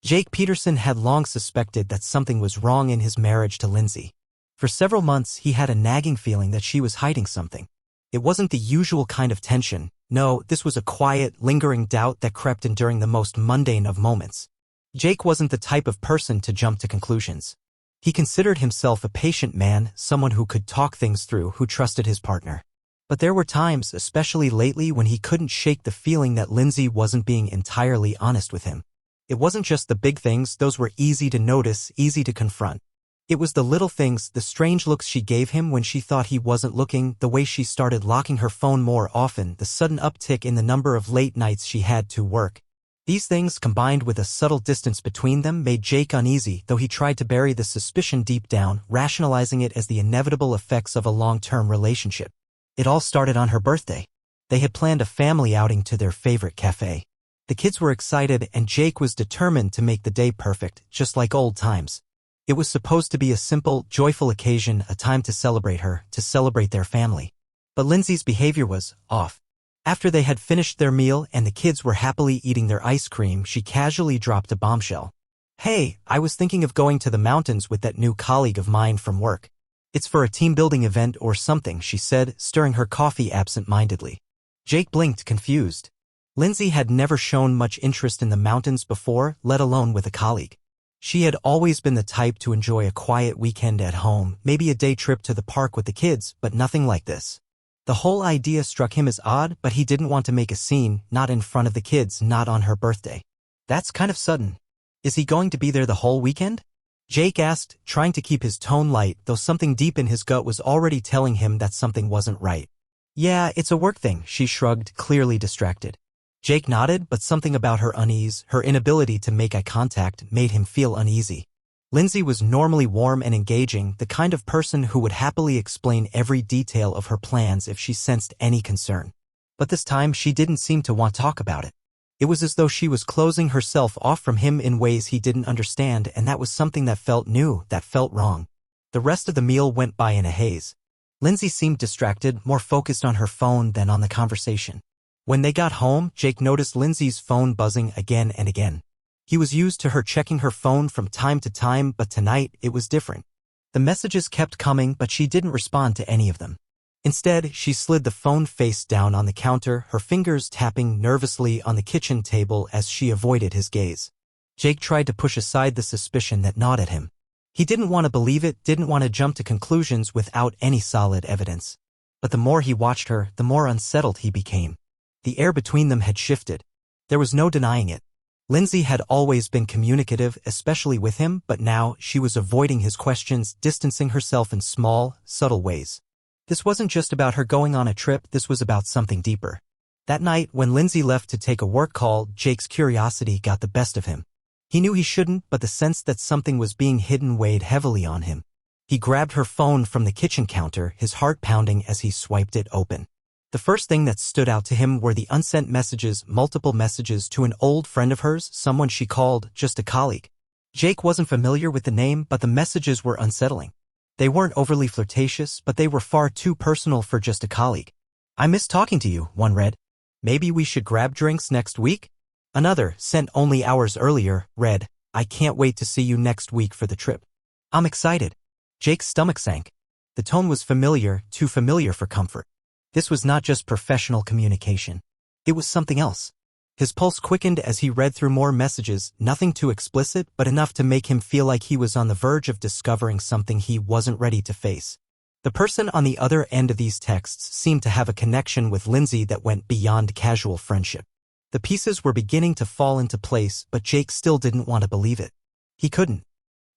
Jake Peterson had long suspected that something was wrong in his marriage to Lindsay. For several months he had a nagging feeling that she was hiding something. It wasn't the usual kind of tension. No, this was a quiet, lingering doubt that crept in during the most mundane of moments. Jake wasn't the type of person to jump to conclusions. He considered himself a patient man, someone who could talk things through, who trusted his partner. But there were times, especially lately, when he couldn't shake the feeling that Lindsay wasn't being entirely honest with him. It wasn't just the big things, those were easy to notice, easy to confront. It was the little things, the strange looks she gave him when she thought he wasn't looking, the way she started locking her phone more often, the sudden uptick in the number of late nights she had to work. These things, combined with a subtle distance between them, made Jake uneasy, though he tried to bury the suspicion deep down, rationalizing it as the inevitable effects of a long-term relationship. It all started on her birthday. They had planned a family outing to their favorite cafe. The kids were excited, and Jake was determined to make the day perfect, just like old times. It was supposed to be a simple, joyful occasion, a time to celebrate her, to celebrate their family. But Lindsay's behavior was off. After they had finished their meal and the kids were happily eating their ice cream, she casually dropped a bombshell. "Hey, I was thinking of going to the mountains with that new colleague of mine from work. It's for a team-building event or something," she said, stirring her coffee absent-mindedly. Jake blinked, confused. Lindsay had never shown much interest in the mountains before, let alone with a colleague. She had always been the type to enjoy a quiet weekend at home, maybe a day trip to the park with the kids, but nothing like this. The whole idea struck him as odd, but he didn't want to make a scene, not in front of the kids, not on her birthday. "That's kind of sudden. Is he going to be there the whole weekend?" Jake asked, trying to keep his tone light, though something deep in his gut was already telling him that something wasn't right. "Yeah, it's a work thing," she shrugged, clearly distracted. Jake nodded, but something about her unease, her inability to make eye contact, made him feel uneasy. Lindsay was normally warm and engaging, the kind of person who would happily explain every detail of her plans if she sensed any concern. But this time she didn't seem to want to talk about it. It was as though she was closing herself off from him in ways he didn't understand, and that was something that felt new, that felt wrong. The rest of the meal went by in a haze. Lindsay seemed distracted, more focused on her phone than on the conversation. When they got home, Jake noticed Lindsay's phone buzzing again and again. He was used to her checking her phone from time to time, but tonight it was different. The messages kept coming, but she didn't respond to any of them. Instead, she slid the phone face down on the counter, her fingers tapping nervously on the kitchen table as she avoided his gaze. Jake tried to push aside the suspicion that gnawed at him. He didn't want to believe it, didn't want to jump to conclusions without any solid evidence. But the more he watched her, the more unsettled he became. The air between them had shifted. There was no denying it. Lindsay had always been communicative, especially with him, but now she was avoiding his questions, distancing herself in small, subtle ways. This wasn't just about her going on a trip, this was about something deeper. That night, when Lindsay left to take a work call, Jake's curiosity got the best of him. He knew he shouldn't, but the sense that something was being hidden weighed heavily on him. He grabbed her phone from the kitchen counter, his heart pounding as he swiped it open. The first thing that stood out to him were the unsent messages, multiple messages to an old friend of hers, someone she called just a colleague. Jake wasn't familiar with the name, but the messages were unsettling. They weren't overly flirtatious, but they were far too personal for just a colleague. "I miss talking to you," one read. "Maybe we should grab drinks next week?" Another, sent only hours earlier, read, "I can't wait to see you next week for the trip. I'm excited." Jake's stomach sank. The tone was familiar, too familiar for comfort. This was not just professional communication. It was something else. His pulse quickened as he read through more messages, nothing too explicit, but enough to make him feel like he was on the verge of discovering something he wasn't ready to face. The person on the other end of these texts seemed to have a connection with Lindsay that went beyond casual friendship. The pieces were beginning to fall into place, but Jake still didn't want to believe it. He couldn't.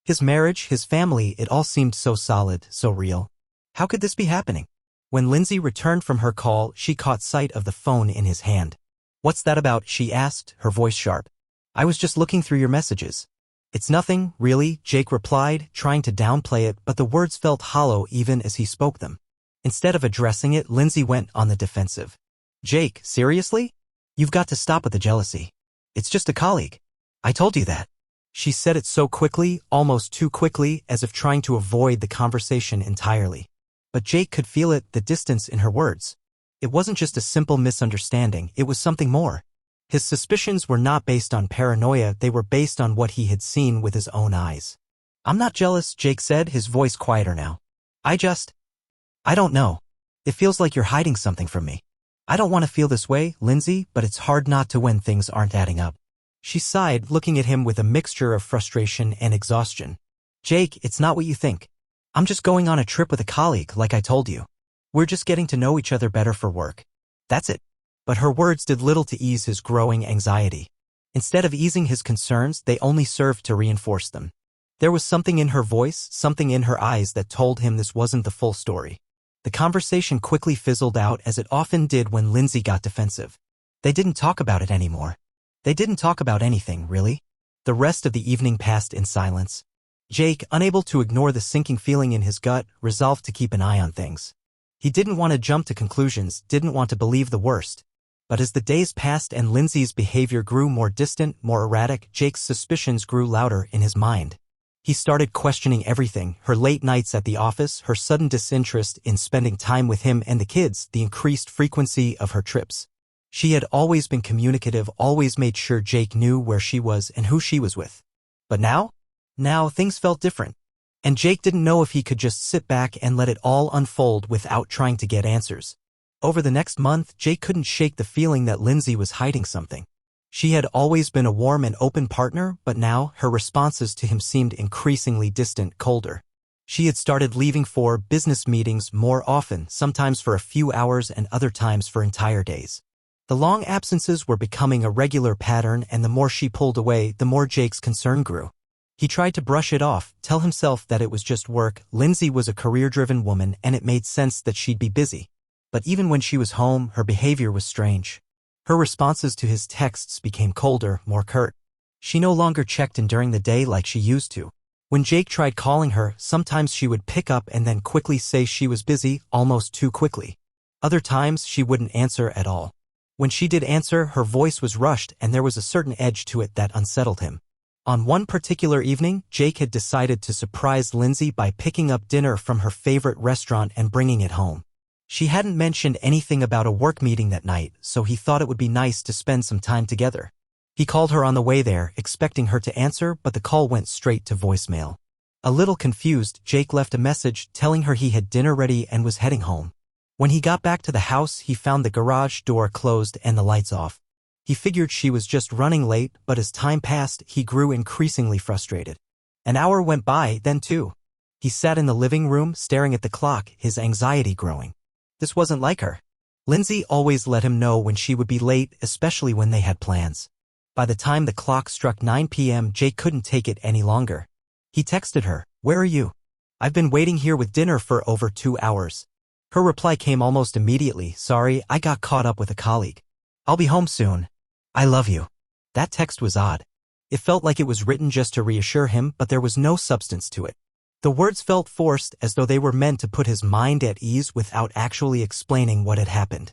His marriage, his family, it all seemed so solid, so real. How could this be happening? When Lindsay returned from her call, she caught sight of the phone in his hand. "What's that about?" she asked, her voice sharp. "I was just looking through your messages." "It's nothing, really," Jake replied, trying to downplay it, but the words felt hollow even as he spoke them. Instead of addressing it, Lindsay went on the defensive. "Jake, seriously? You've got to stop with the jealousy. It's just a colleague. I told you that." She said it so quickly, almost too quickly, as if trying to avoid the conversation entirely. But Jake could feel it, the distance in her words. It wasn't just a simple misunderstanding, it was something more. His suspicions were not based on paranoia, they were based on what he had seen with his own eyes. "I'm not jealous," Jake said, his voice quieter now. I don't know. It feels like you're hiding something from me." "I don't want to feel this way, Lindsay, but it's hard not to when things aren't adding up." She sighed, looking at him with a mixture of frustration and exhaustion. "Jake, it's not what you think. I'm just going on a trip with a colleague, like I told you. We're just getting to know each other better for work. That's it." But her words did little to ease his growing anxiety. Instead of easing his concerns, they only served to reinforce them. There was something in her voice, something in her eyes that told him this wasn't the full story. The conversation quickly fizzled out, as it often did when Lindsay got defensive. They didn't talk about it anymore. They didn't talk about anything, really. The rest of the evening passed in silence. Jake, unable to ignore the sinking feeling in his gut, resolved to keep an eye on things. He didn't want to jump to conclusions, didn't want to believe the worst. But as the days passed and Lindsay's behavior grew more distant, more erratic, Jake's suspicions grew louder in his mind. He started questioning everything: her late nights at the office, her sudden disinterest in spending time with him and the kids, the increased frequency of her trips. She had always been communicative, always made sure Jake knew where she was and who she was with. But now things felt different. And Jake didn't know if he could just sit back and let it all unfold without trying to get answers. Over the next month, Jake couldn't shake the feeling that Lindsay was hiding something. She had always been a warm and open partner, but now her responses to him seemed increasingly distant, colder. She had started leaving for business meetings more often, sometimes for a few hours and other times for entire days. The long absences were becoming a regular pattern, and the more she pulled away, the more Jake's concern grew. He tried to brush it off, tell himself that it was just work. Lindsay was a career-driven woman, and it made sense that she'd be busy. But even when she was home, her behavior was strange. Her responses to his texts became colder, more curt. She no longer checked in during the day like she used to. When Jake tried calling her, sometimes she would pick up and then quickly say she was busy, almost too quickly. Other times, she wouldn't answer at all. When she did answer, her voice was rushed, and there was a certain edge to it that unsettled him. On one particular evening, Jake had decided to surprise Lindsay by picking up dinner from her favorite restaurant and bringing it home. She hadn't mentioned anything about a work meeting that night, so he thought it would be nice to spend some time together. He called her on the way there, expecting her to answer, but the call went straight to voicemail. A little confused, Jake left a message telling her he had dinner ready and was heading home. When he got back to the house, he found the garage door closed and the lights off. He figured she was just running late, but as time passed, he grew increasingly frustrated. An hour went by, then two. He sat in the living room, staring at the clock, his anxiety growing. This wasn't like her. Lindsay always let him know when she would be late, especially when they had plans. By the time the clock struck 9 p.m., Jake couldn't take it any longer. He texted her, "Where are you? I've been waiting here with dinner for over 2 hours." Her reply came almost immediately, "Sorry, I got caught up with a colleague. I'll be home soon. I love you." That text was odd. It felt like it was written just to reassure him, but there was no substance to it. The words felt forced, as though they were meant to put his mind at ease without actually explaining what had happened.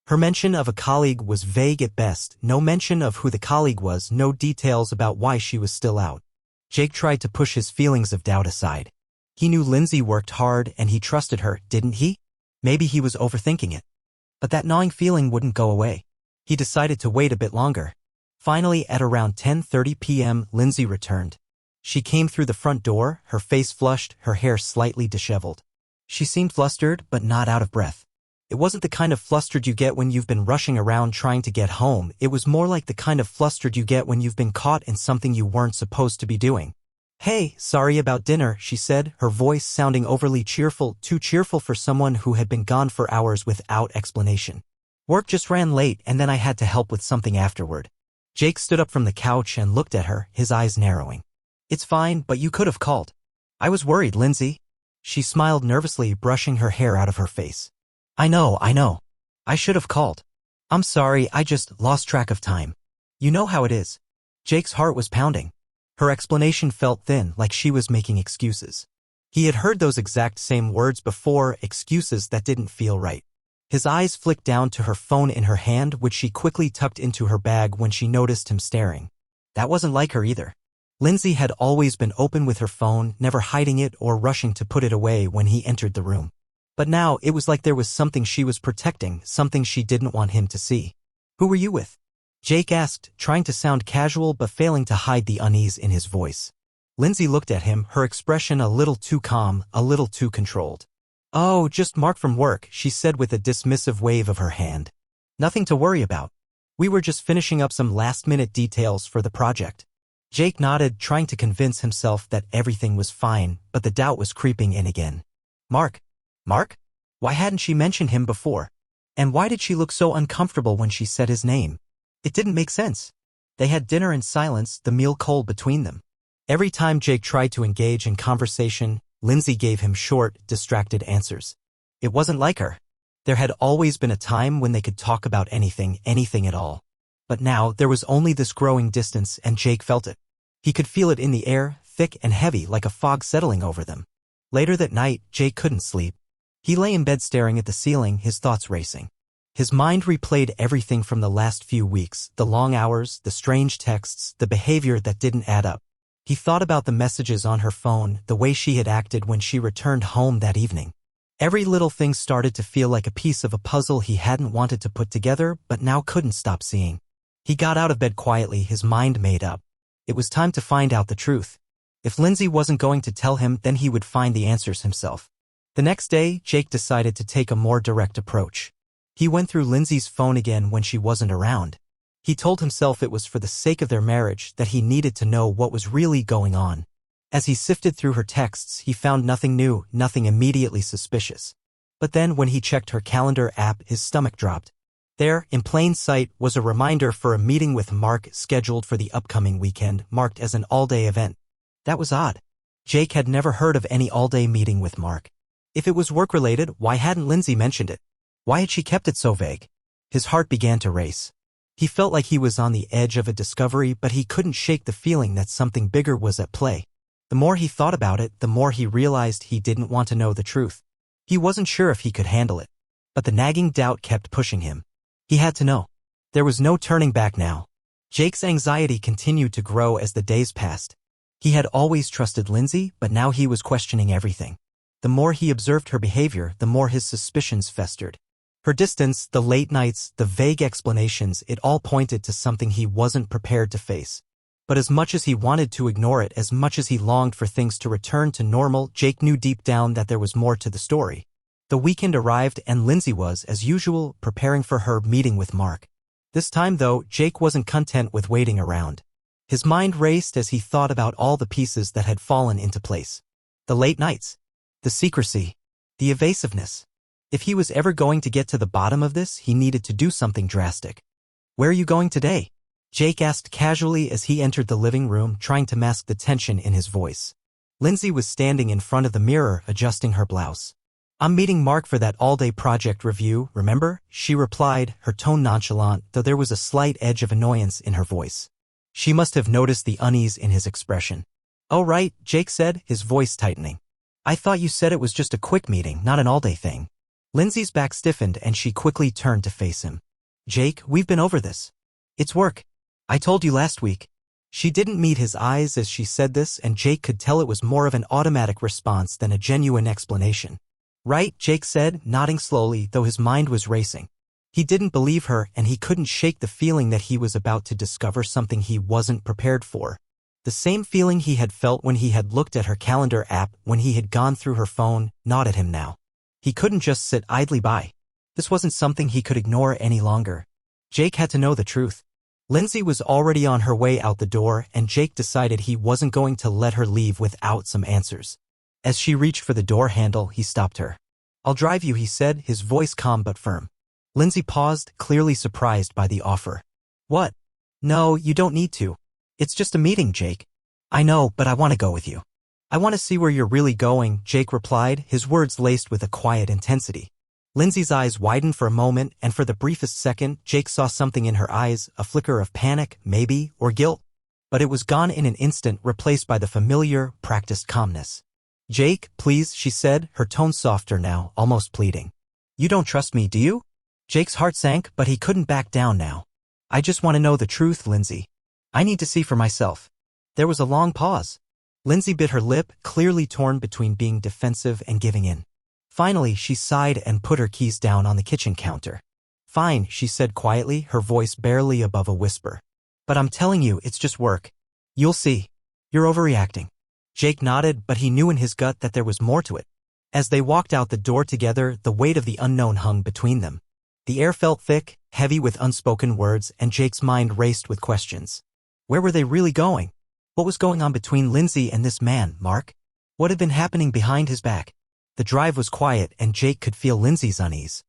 Her mention of a colleague was vague at best, no mention of who the colleague was, no details about why she was still out. Jake tried to push his feelings of doubt aside. He knew Lindsay worked hard and he trusted her, didn't he? Maybe he was overthinking it. But that gnawing feeling wouldn't go away. He decided to wait a bit longer. Finally, at around 10:30 p.m., Lindsay returned. She came through the front door, her face flushed, her hair slightly disheveled. She seemed flustered, but not out of breath. It wasn't the kind of flustered you get when you've been rushing around trying to get home. It was more like the kind of flustered you get when you've been caught in something you weren't supposed to be doing. "Hey, sorry about dinner," she said, her voice sounding overly cheerful, too cheerful for someone who had been gone for hours without explanation. "Work just ran late and then I had to help with something afterward." Jake stood up from the couch and looked at her, his eyes narrowing. "It's fine, but you could have called." "I was worried, Lindsay." She smiled nervously, brushing her hair out of her face. I know. I should have called. I'm sorry, I just lost track of time. You know how it is." Jake's heart was pounding. Her explanation felt thin, like she was making excuses. He had heard those exact same words before, excuses that didn't feel right. His eyes flicked down to her phone in her hand, which she quickly tucked into her bag when she noticed him staring. That wasn't like her either. Lindsay had always been open with her phone, never hiding it or rushing to put it away when he entered the room. But now it was like there was something she was protecting, something she didn't want him to see. "Who were you with?" Jake asked, trying to sound casual but failing to hide the unease in his voice. Lindsay looked at him, her expression a little too calm, a little too controlled. "Oh, just Mark from work," she said with a dismissive wave of her hand. "Nothing to worry about. We were just finishing up some last-minute details for the project." Jake nodded, trying to convince himself that everything was fine, but the doubt was creeping in again. Mark? Mark? Why hadn't she mentioned him before? And why did she look so uncomfortable when she said his name? It didn't make sense. They had dinner in silence, the meal cold between them. Every time Jake tried to engage in conversation, Lindsay gave him short, distracted answers. It wasn't like her. There had always been a time when they could talk about anything at all. But now there was only this growing distance, and Jake felt it. He could feel it in the air, thick and heavy like a fog settling over them. Later that night, Jake couldn't sleep. He lay in bed staring at the ceiling, his thoughts racing. His mind replayed everything from the last few weeks, the long hours, the strange texts, the behavior that didn't add up. He thought about the messages on her phone, the way she had acted when she returned home that evening. Every little thing started to feel like a piece of a puzzle he hadn't wanted to put together, but now couldn't stop seeing. He got out of bed quietly, his mind made up. It was time to find out the truth. If Lindsay wasn't going to tell him, then he would find the answers himself. The next day, Jake decided to take a more direct approach. He went through Lindsay's phone again when she wasn't around. He told himself it was for the sake of their marriage that he needed to know what was really going on. As he sifted through her texts, he found nothing new, nothing immediately suspicious. But then when he checked her calendar app, his stomach dropped. There, in plain sight, was a reminder for a meeting with Mark scheduled for the upcoming weekend, marked as an all-day event. That was odd. Jake had never heard of any all-day meeting with Mark. If it was work-related, why hadn't Lindsay mentioned it? Why had she kept it so vague? His heart began to race. He felt like he was on the edge of a discovery, but he couldn't shake the feeling that something bigger was at play. The more he thought about it, the more he realized he didn't want to know the truth. He wasn't sure if he could handle it. But the nagging doubt kept pushing him. He had to know. There was no turning back now. Jake's anxiety continued to grow as the days passed. He had always trusted Lindsay, but now he was questioning everything. The more he observed her behavior, the more his suspicions festered. Her distance, the late nights, the vague explanations, it all pointed to something he wasn't prepared to face. But as much as he wanted to ignore it, as much as he longed for things to return to normal, Jake knew deep down that there was more to the story. The weekend arrived and Lindsay was, as usual, preparing for her meeting with Mark. This time, though, Jake wasn't content with waiting around. His mind raced as he thought about all the pieces that had fallen into place. The late nights. The secrecy. The evasiveness. If he was ever going to get to the bottom of this, he needed to do something drastic. "Where are you going today?" Jake asked casually as he entered the living room, trying to mask the tension in his voice. Lindsay was standing in front of the mirror, adjusting her blouse. "I'm meeting Mark for that all-day project review, remember?" she replied, her tone nonchalant, though there was a slight edge of annoyance in her voice. She must have noticed the unease in his expression. "Oh right," Jake said, his voice tightening. "I thought you said it was just a quick meeting, not an all-day thing." Lindsay's back stiffened and she quickly turned to face him. "Jake, we've been over this. It's work. I told you last week." She didn't meet his eyes as she said this, and Jake could tell it was more of an automatic response than a genuine explanation. "Right," Jake said, nodding slowly, though his mind was racing. He didn't believe her, and he couldn't shake the feeling that he was about to discover something he wasn't prepared for. The same feeling he had felt when he had looked at her calendar app, when he had gone through her phone, gnawed at him now. He couldn't just sit idly by. This wasn't something he could ignore any longer. Jake had to know the truth. Lindsay was already on her way out the door, and Jake decided he wasn't going to let her leave without some answers. As she reached for the door handle, he stopped her. "I'll drive you," he said, his voice calm but firm. Lindsay paused, clearly surprised by the offer. "What? No, you don't need to. It's just a meeting, Jake." "I know, but I want to go with you." "I want to see where you're really going," Jake replied, his words laced with a quiet intensity. Lindsay's eyes widened for a moment, and for the briefest second, Jake saw something in her eyes, a flicker of panic, maybe, or guilt. But it was gone in an instant, replaced by the familiar, practiced calmness. "Jake, please," she said, her tone softer now, almost pleading. "You don't trust me, do you?" Jake's heart sank, but he couldn't back down now. "I just want to know the truth, Lindsay. I need to see for myself." There was a long pause. Lindsay bit her lip, clearly torn between being defensive and giving in. Finally, she sighed and put her keys down on the kitchen counter. Fine, she said quietly, her voice barely above a whisper. But I'm telling you, it's just work. You'll see. You're overreacting. Jake nodded, but he knew in his gut that there was more to it. As they walked out the door together, the weight of the unknown hung between them. The air felt thick, heavy with unspoken words, and Jake's mind raced with questions. Where were they really going? What was going on between Lindsay and this man, Mark? What had been happening behind his back? The drive was quiet, and Jake could feel Lindsay's unease.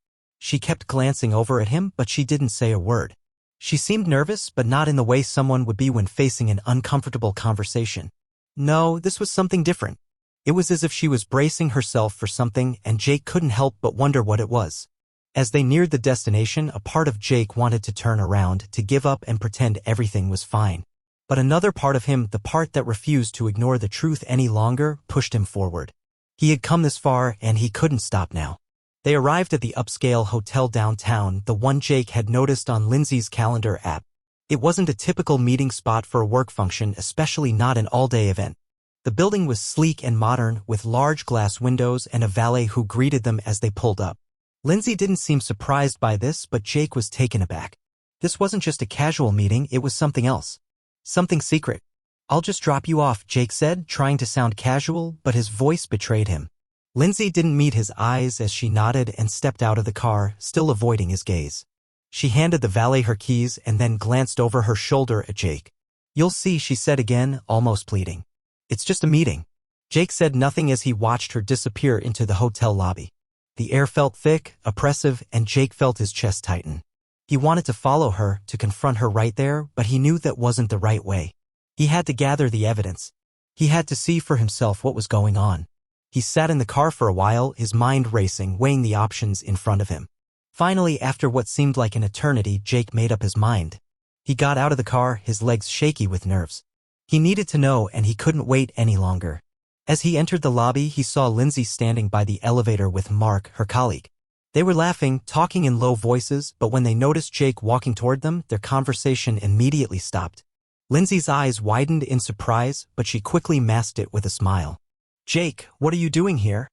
She kept glancing over at him, but she didn't say a word. She seemed nervous, but not in the way someone would be when facing an uncomfortable conversation. No, this was something different. It was as if she was bracing herself for something, and Jake couldn't help but wonder what it was. As they neared the destination, a part of Jake wanted to turn around, to give up and pretend everything was fine. But another part of him, the part that refused to ignore the truth any longer, pushed him forward. He had come this far, and he couldn't stop now. They arrived at the upscale hotel downtown, the one Jake had noticed on Lindsay's calendar app. It wasn't a typical meeting spot for a work function, especially not an all-day event. The building was sleek and modern, with large glass windows and a valet who greeted them as they pulled up. Lindsay didn't seem surprised by this, but Jake was taken aback. This wasn't just a casual meeting, it was something else. Something secret. I'll just drop you off, Jake said, trying to sound casual, but his voice betrayed him. Lindsay didn't meet his eyes as she nodded and stepped out of the car, still avoiding his gaze. She handed the valet her keys and then glanced over her shoulder at Jake. You'll see, she said again, almost pleading. It's just a meeting. Jake said nothing as he watched her disappear into the hotel lobby. The air felt thick, oppressive, and Jake felt his chest tighten. He wanted to follow her, to confront her right there, but he knew that wasn't the right way. He had to gather the evidence. He had to see for himself what was going on. He sat in the car for a while, his mind racing, weighing the options in front of him. Finally, after what seemed like an eternity, Jake made up his mind. He got out of the car, his legs shaky with nerves. He needed to know, and he couldn't wait any longer. As he entered the lobby, he saw Lindsay standing by the elevator with Mark, her colleague. They were laughing, talking in low voices, but when they noticed Jake walking toward them, their conversation immediately stopped. Lindsay's eyes widened in surprise, but she quickly masked it with a smile. Jake, what are you doing here?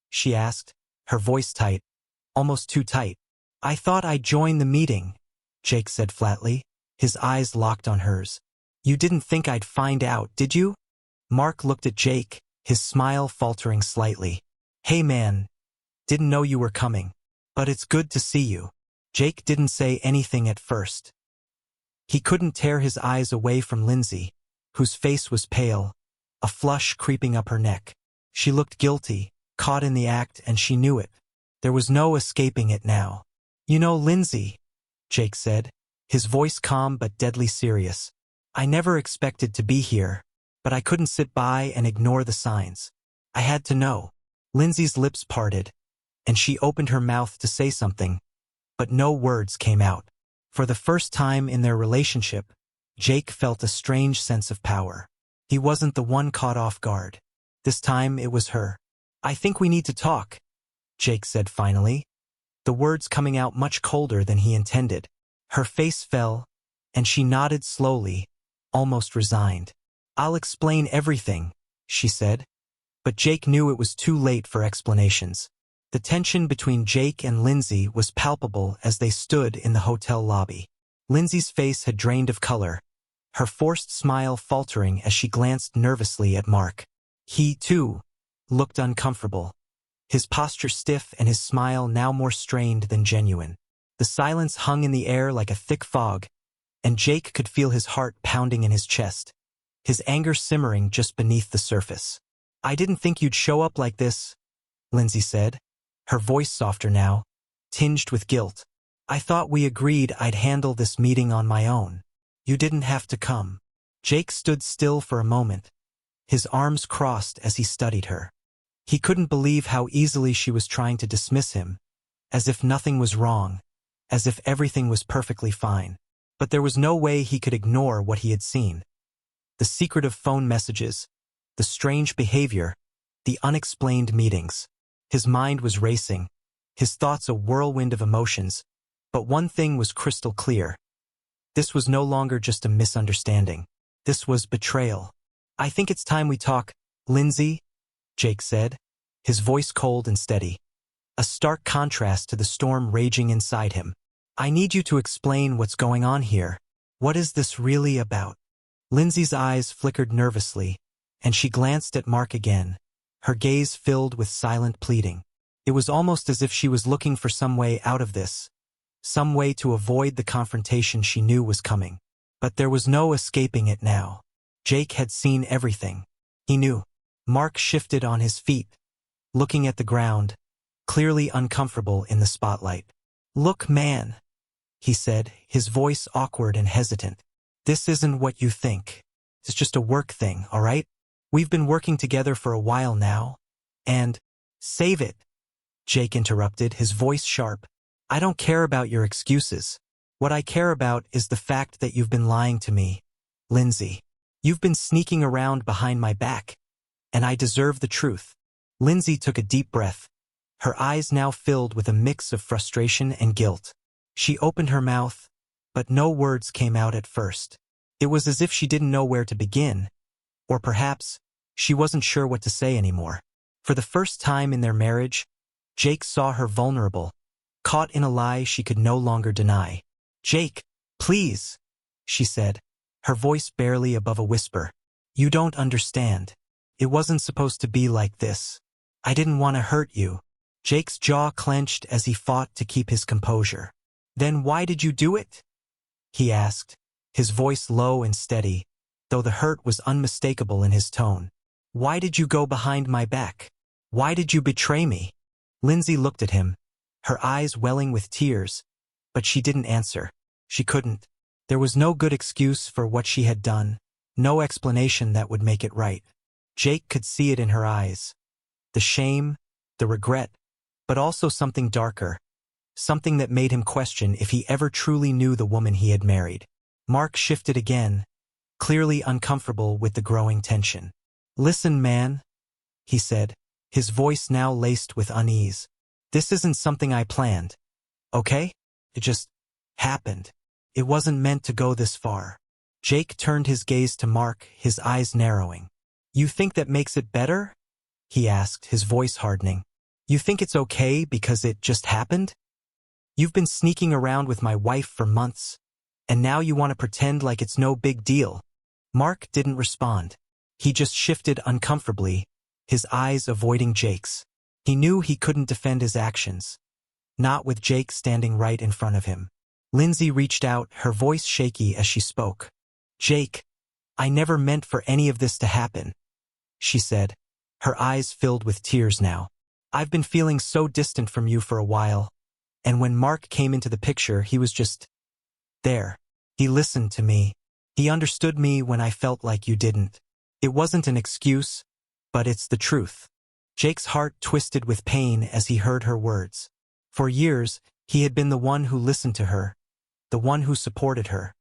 She asked, her voice tight, almost too tight. I thought I'd join the meeting, Jake said flatly, his eyes locked on hers. You didn't think I'd find out, did you? Mark looked at Jake, his smile faltering slightly. Hey man, didn't know you were coming, but it's good to see you. Jake didn't say anything at first. He couldn't tear his eyes away from Lindsay, whose face was pale, a flush creeping up her neck. She looked guilty, caught in the act, and she knew it. There was no escaping it now. You know, Lindsay, Jake said, his voice calm but deadly serious. I never expected to be here, but I couldn't sit by and ignore the signs. I had to know. Lindsay's lips parted, and she opened her mouth to say something, but no words came out. For the first time in their relationship, Jake felt a strange sense of power. He wasn't the one caught off guard. This time it was her. I think we need to talk, Jake said finally, the words coming out much colder than he intended. Her face fell, and she nodded slowly, almost resigned. I'll explain everything, she said. But Jake knew it was too late for explanations. The tension between Jake and Lindsay was palpable as they stood in the hotel lobby. Lindsay's face had drained of color, her forced smile faltering as she glanced nervously at Mark. He, too, looked uncomfortable, his posture stiff and his smile now more strained than genuine. The silence hung in the air like a thick fog, and Jake could feel his heart pounding in his chest, his anger simmering just beneath the surface. I didn't think you'd show up like this, Lindsay said, her voice softer now, tinged with guilt. I thought we agreed I'd handle this meeting on my own. You didn't have to come. Jake stood still for a moment, his arms crossed as he studied her. He couldn't believe how easily she was trying to dismiss him, as if nothing was wrong, as if everything was perfectly fine. But there was no way he could ignore what he had seen. The secretive phone messages, the strange behavior, the unexplained meetings. His mind was racing, his thoughts a whirlwind of emotions, but one thing was crystal clear. This was no longer just a misunderstanding. This was betrayal. I think it's time we talk, Lindsay, Jake said, his voice cold and steady, a stark contrast to the storm raging inside him. I need you to explain what's going on here. What is this really about? Lindsay's eyes flickered nervously, and she glanced at Mark again, her gaze filled with silent pleading. It was almost as if she was looking for some way out of this, some way to avoid the confrontation she knew was coming. But there was no escaping it now. Jake had seen everything. He knew. Mark shifted on his feet, looking at the ground, clearly uncomfortable in the spotlight. "Look, man," he said, his voice awkward and hesitant. "This isn't what you think. It's just a work thing, all right? We've been working together for a while now, and—" "Save it," Jake interrupted, his voice sharp. "I don't care about your excuses. What I care about is the fact that you've been lying to me, Lindsay. You've been sneaking around behind my back, and I deserve the truth." Lindsay took a deep breath, her eyes now filled with a mix of frustration and guilt. She opened her mouth, but no words came out at first. It was as if she didn't know where to begin, or perhaps she wasn't sure what to say anymore. For the first time in their marriage, Jake saw her vulnerable, caught in a lie she could no longer deny. "Jake, please," she said, her voice barely above a whisper. "You don't understand. It wasn't supposed to be like this. I didn't want to hurt you." Jake's jaw clenched as he fought to keep his composure. "Then why did you do it?" he asked, his voice low and steady, though the hurt was unmistakable in his tone. "Why did you go behind my back? Why did you betray me?" Lindsay looked at him, her eyes welling with tears, but she didn't answer. She couldn't. There was no good excuse for what she had done, no explanation that would make it right. Jake could see it in her eyes. The shame, the regret, but also something darker, something that made him question if he ever truly knew the woman he had married. Mark shifted again, clearly uncomfortable with the growing tension. "Listen, man," he said, his voice now laced with unease. "This isn't something I planned, okay? It just happened. It wasn't meant to go this far." Jake turned his gaze to Mark, his eyes narrowing. "You think that makes it better?" he asked, his voice hardening. "You think it's okay because it just happened? You've been sneaking around with my wife for months, and now you want to pretend like it's no big deal." Mark didn't respond. He just shifted uncomfortably, his eyes avoiding Jake's. He knew he couldn't defend his actions, not with Jake standing right in front of him. Lindsay reached out, her voice shaky as she spoke. "Jake, I never meant for any of this to happen," she said, her eyes filled with tears now. "I've been feeling so distant from you for a while, and when Mark came into the picture, he was just there. He listened to me. He understood me when I felt like you didn't. It wasn't an excuse, but it's the truth." Jake's heart twisted with pain as he heard her words. For years, he had been the one who listened to her, the one who supported her.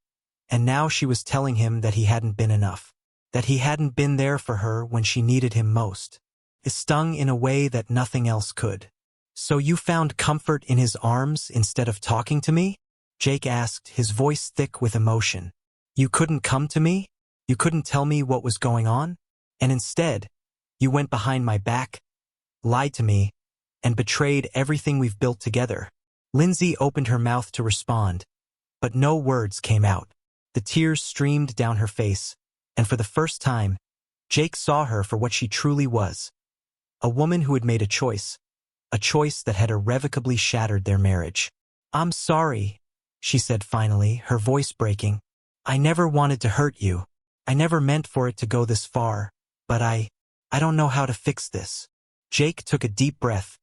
And now she was telling him that he hadn't been enough, that he hadn't been there for her when she needed him most. It stung in a way that nothing else could. "So you found comfort in his arms instead of talking to me?" Jake asked, his voice thick with emotion. "You couldn't come to me? You couldn't tell me what was going on? And instead, you went behind my back, lied to me, and betrayed everything we've built together." Lindsay opened her mouth to respond, but no words came out. The tears streamed down her face, and for the first time, Jake saw her for what she truly was. A woman who had made a choice that had irrevocably shattered their marriage. "I'm sorry," she said finally, her voice breaking. "I never wanted to hurt you. I never meant for it to go this far, but I don't know how to fix this." Jake took a deep breath,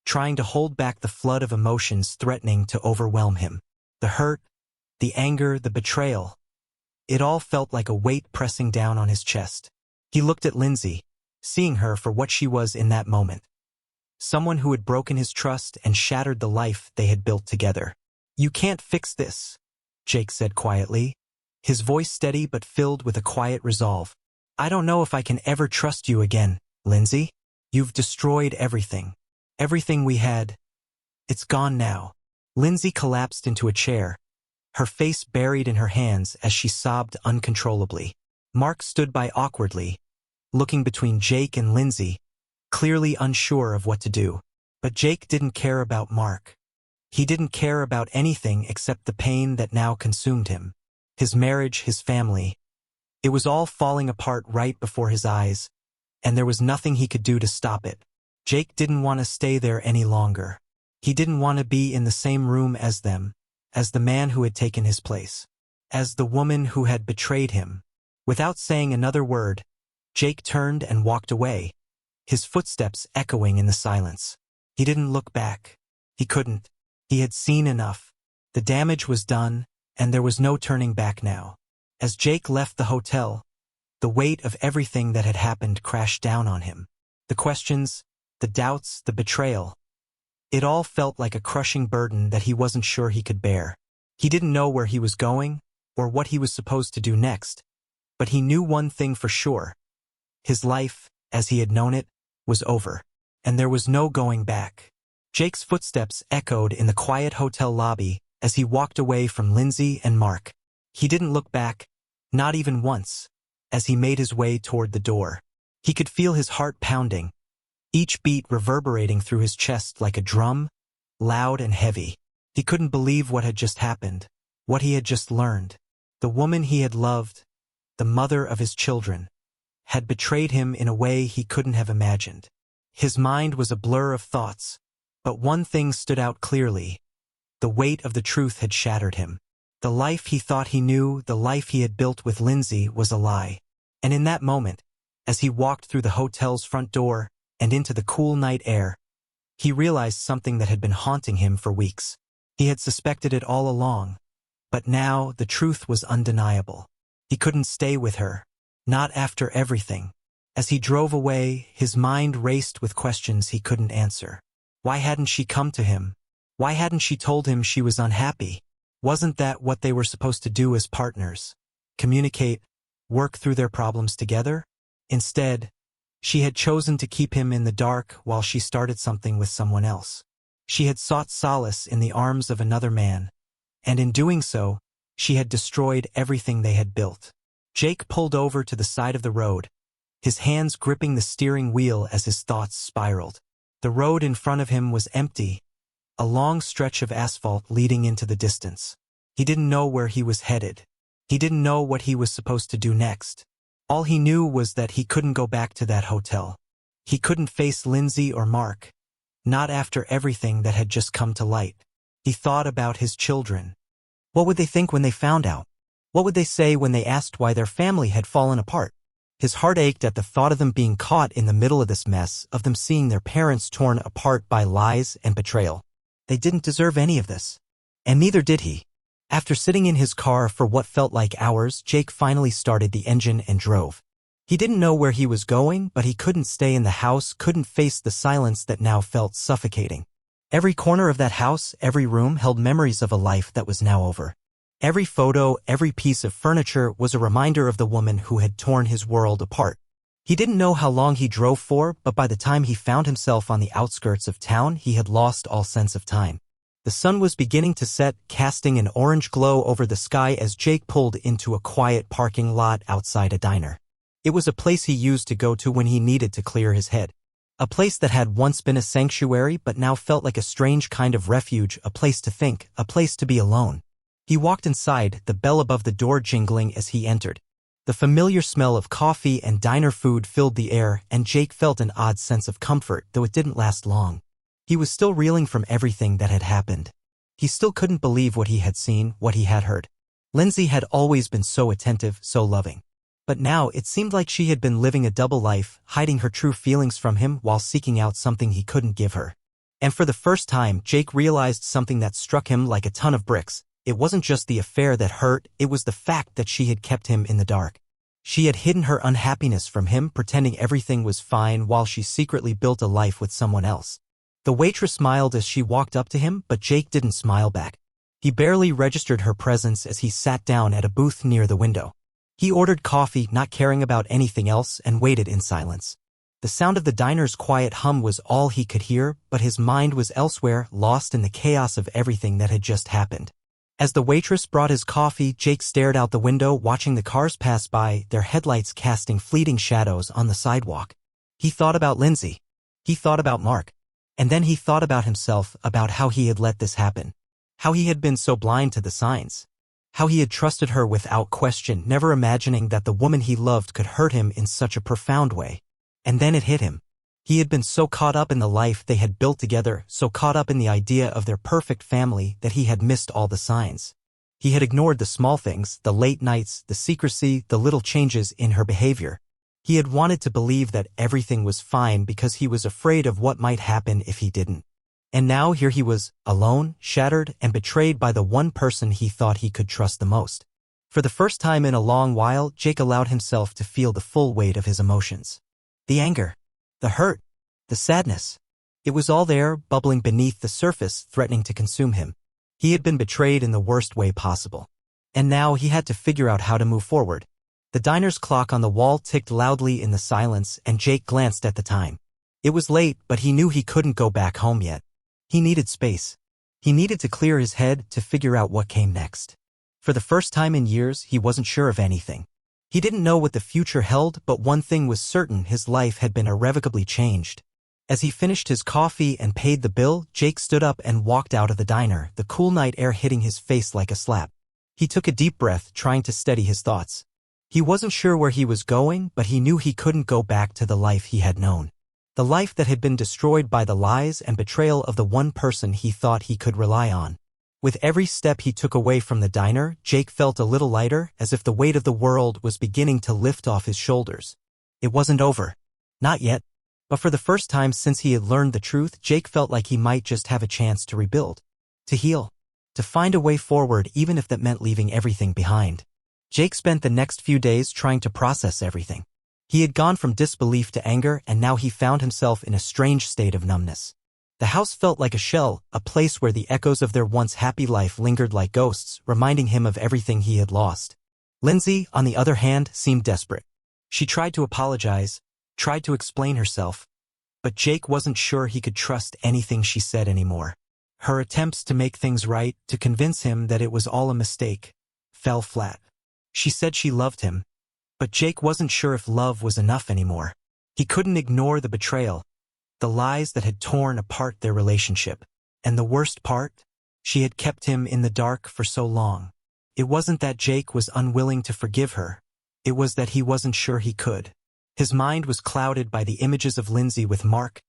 trying to hold back the flood of emotions threatening to overwhelm him. The hurt, the anger, the betrayal. It all felt like a weight pressing down on his chest. He looked at Lindsay, seeing her for what she was in that moment. Someone who had broken his trust and shattered the life they had built together. "You can't fix this," Jake said quietly, his voice steady but filled with a quiet resolve. "I don't know if I can ever trust you again, Lindsay. You've destroyed everything. Everything we had. It's gone now." Lindsay collapsed into a chair, her face buried in her hands as she sobbed uncontrollably. Mark stood by awkwardly, looking between Jake and Lindsay, clearly unsure of what to do. But Jake didn't care about Mark. He didn't care about anything except the pain that now consumed him. His marriage, his family. It was all falling apart right before his eyes, and there was nothing he could do to stop it. Jake didn't want to stay there any longer. He didn't want to be in the same room as them, as the man who had taken his place, as the woman who had betrayed him. Without saying another word, Jake turned and walked away, his footsteps echoing in the silence. He didn't look back. He couldn't. He had seen enough. The damage was done, and there was no turning back now. As Jake left the hotel, the weight of everything that had happened crashed down on him. The questions, the doubts, the betrayal. It all felt like a crushing burden that he wasn't sure he could bear. He didn't know where he was going, or what he was supposed to do next, but he knew one thing for sure. His life, as he had known it, was over, and there was no going back. Jake's footsteps echoed in the quiet hotel lobby as he walked away from Lindsay and Mark. He didn't look back, not even once, as he made his way toward the door. He could feel his heart pounding, each beat reverberating through his chest like a drum, loud and heavy. He couldn't believe what had just happened, what he had just learned. The woman he had loved, the mother of his children, had betrayed him in a way he couldn't have imagined. His mind was a blur of thoughts, but one thing stood out clearly. The weight of the truth had shattered him. The life he thought he knew, the life he had built with Lindsay, was a lie. And in that moment, as he walked through the hotel's front door and into the cool night air, he realized something that had been haunting him for weeks. He had suspected it all along, but now the truth was undeniable. He couldn't stay with her, not after everything. As he drove away, his mind raced with questions he couldn't answer. Why hadn't she come to him? Why hadn't she told him she was unhappy? Wasn't that what they were supposed to do as partners? Communicate, work through their problems together? Instead, she had chosen to keep him in the dark while she started something with someone else. She had sought solace in the arms of another man, and in doing so, she had destroyed everything they had built. Jake pulled over to the side of the road, his hands gripping the steering wheel as his thoughts spiraled. The road in front of him was empty, a long stretch of asphalt leading into the distance. He didn't know where he was headed. He didn't know what he was supposed to do next. All he knew was that he couldn't go back to that hotel. He couldn't face Lindsay or Mark, not after everything that had just come to light. He thought about his children. What would they think when they found out? What would they say when they asked why their family had fallen apart? His heart ached at the thought of them being caught in the middle of this mess, of them seeing their parents torn apart by lies and betrayal. They didn't deserve any of this. And neither did he. After sitting in his car for what felt like hours, Jake finally started the engine and drove. He didn't know where he was going, but he couldn't stay in the house, couldn't face the silence that now felt suffocating. Every corner of that house, every room, held memories of a life that was now over. Every photo, every piece of furniture was a reminder of the woman who had torn his world apart. He didn't know how long he drove for, but by the time he found himself on the outskirts of town, he had lost all sense of time. The sun was beginning to set, casting an orange glow over the sky as Jake pulled into a quiet parking lot outside a diner. It was a place he used to go to when he needed to clear his head. A place that had once been a sanctuary but now felt like a strange kind of refuge, a place to think, a place to be alone. He walked inside, the bell above the door jingling as he entered. The familiar smell of coffee and diner food filled the air, and Jake felt an odd sense of comfort, though it didn't last long. He was still reeling from everything that had happened. He still couldn't believe what he had seen, what he had heard. Lindsay had always been so attentive, so loving. But now it seemed like she had been living a double life, hiding her true feelings from him while seeking out something he couldn't give her. And for the first time, Jake realized something that struck him like a ton of bricks. It wasn't just the affair that hurt, it was the fact that she had kept him in the dark. She had hidden her unhappiness from him, pretending everything was fine while she secretly built a life with someone else. The waitress smiled as she walked up to him, but Jake didn't smile back. He barely registered her presence as he sat down at a booth near the window. He ordered coffee, not caring about anything else, and waited in silence. The sound of the diner's quiet hum was all he could hear, but his mind was elsewhere, lost in the chaos of everything that had just happened. As the waitress brought his coffee, Jake stared out the window, watching the cars pass by, their headlights casting fleeting shadows on the sidewalk. He thought about Lindsay. He thought about Mark. And then he thought about himself, about how he had let this happen. How he had been so blind to the signs. How he had trusted her without question, never imagining that the woman he loved could hurt him in such a profound way. And then it hit him. He had been so caught up in the life they had built together, so caught up in the idea of their perfect family that he had missed all the signs. He had ignored the small things, the late nights, the secrecy, the little changes in her behavior. He had wanted to believe that everything was fine because he was afraid of what might happen if he didn't. And now here he was, alone, shattered, and betrayed by the one person he thought he could trust the most. For the first time in a long while, Jake allowed himself to feel the full weight of his emotions. The anger, the hurt, the sadness. It was all there, bubbling beneath the surface, threatening to consume him. He had been betrayed in the worst way possible. And now he had to figure out how to move forward. The diner's clock on the wall ticked loudly in the silence, and Jake glanced at the time. It was late, but he knew he couldn't go back home yet. He needed space. He needed to clear his head to figure out what came next. For the first time in years, he wasn't sure of anything. He didn't know what the future held, but one thing was certain: his life had been irrevocably changed. As he finished his coffee and paid the bill, Jake stood up and walked out of the diner, the cool night air hitting his face like a slap. He took a deep breath, trying to steady his thoughts. He wasn't sure where he was going, but he knew he couldn't go back to the life he had known. The life that had been destroyed by the lies and betrayal of the one person he thought he could rely on. With every step he took away from the diner, Jake felt a little lighter, as if the weight of the world was beginning to lift off his shoulders. It wasn't over. Not yet. But for the first time since he had learned the truth, Jake felt like he might just have a chance to rebuild. To heal. To find a way forward, even if that meant leaving everything behind. Jake spent the next few days trying to process everything. He had gone from disbelief to anger, and now he found himself in a strange state of numbness. The house felt like a shell, a place where the echoes of their once happy life lingered like ghosts, reminding him of everything he had lost. Lindsay, on the other hand, seemed desperate. She tried to apologize, tried to explain herself, but Jake wasn't sure he could trust anything she said anymore. Her attempts to make things right, to convince him that it was all a mistake, fell flat. She said she loved him, but Jake wasn't sure if love was enough anymore. He couldn't ignore the betrayal, the lies that had torn apart their relationship. And the worst part? She had kept him in the dark for so long. It wasn't that Jake was unwilling to forgive her. It was that he wasn't sure he could. His mind was clouded by the images of Lindsay with Mark,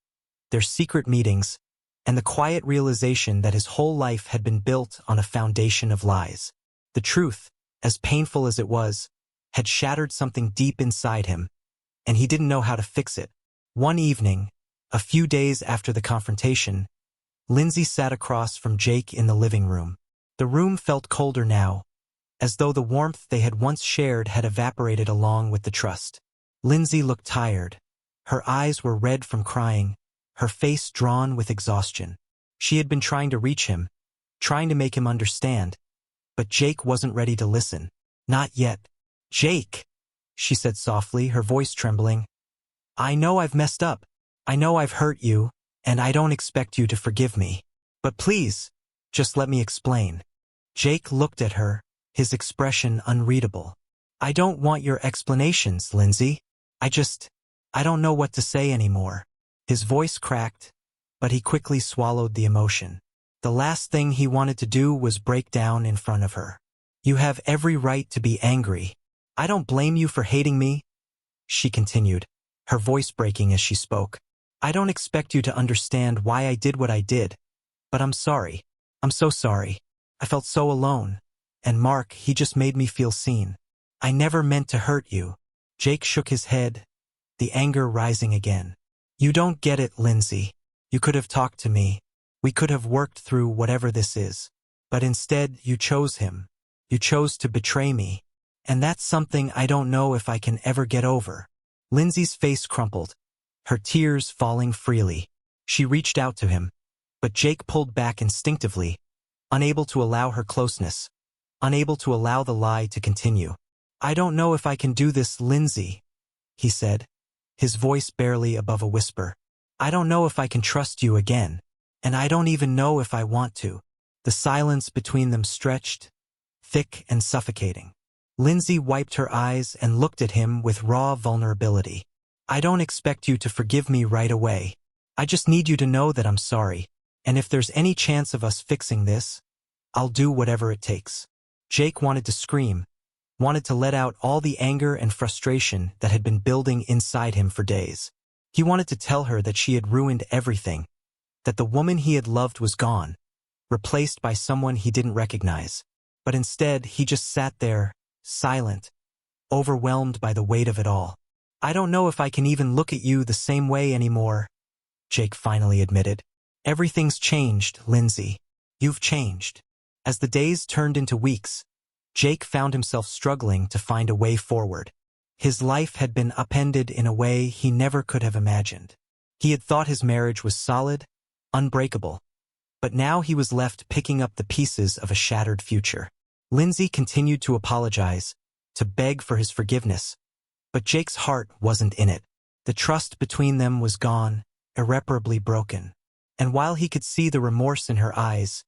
their secret meetings, and the quiet realization that his whole life had been built on a foundation of lies. The truth, as painful as it was, had shattered something deep inside him, and he didn't know how to fix it. One evening, a few days after the confrontation, Lindsay sat across from Jake in the living room. The room felt colder now, as though the warmth they had once shared had evaporated along with the trust. Lindsay looked tired. Her eyes were red from crying, her face drawn with exhaustion. She had been trying to reach him, trying to make him understand, but Jake wasn't ready to listen. Not yet. "Jake," she said softly, her voice trembling. "I know I've messed up. I know I've hurt you, and I don't expect you to forgive me. But please, just let me explain." Jake looked at her, his expression unreadable. "I don't want your explanations, Lindsay. I don't know what to say anymore." His voice cracked, but he quickly swallowed the emotion. The last thing he wanted to do was break down in front of her. "You have every right to be angry. I don't blame you for hating me," she continued, her voice breaking as she spoke. "I don't expect you to understand why I did what I did, but I'm sorry. I'm so sorry. I felt so alone. And Mark, he just made me feel seen. I never meant to hurt you." Jake shook his head, the anger rising again. "You don't get it, Lindsay. You could have talked to me. We could have worked through whatever this is. But instead, you chose him. You chose to betray me. And that's something I don't know if I can ever get over." Lindsay's face crumpled, her tears falling freely. She reached out to him, but Jake pulled back instinctively, unable to allow her closeness, unable to allow the lie to continue. "I don't know if I can do this, Lindsay," he said, his voice barely above a whisper. "I don't know if I can trust you again, and I don't even know if I want to." The silence between them stretched, thick and suffocating. Lindsay wiped her eyes and looked at him with raw vulnerability. "I don't expect you to forgive me right away. I just need you to know that I'm sorry, and if there's any chance of us fixing this, I'll do whatever it takes." Jake wanted to scream, wanted to let out all the anger and frustration that had been building inside him for days. He wanted to tell her that she had ruined everything, that the woman he had loved was gone, replaced by someone he didn't recognize. But instead, he just sat there, silent, overwhelmed by the weight of it all. "I don't know if I can even look at you the same way anymore," Jake finally admitted. "Everything's changed, Lindsay. You've changed." As the days turned into weeks, Jake found himself struggling to find a way forward. His life had been upended in a way he never could have imagined. He had thought his marriage was solid, unbreakable, but now he was left picking up the pieces of a shattered future. Lindsay continued to apologize, to beg for his forgiveness, but Jake's heart wasn't in it. The trust between them was gone, irreparably broken. And while he could see the remorse in her eyes,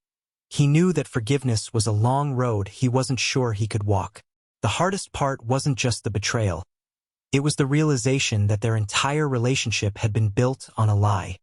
he knew that forgiveness was a long road he wasn't sure he could walk. The hardest part wasn't just the betrayal. It was the realization that their entire relationship had been built on a lie.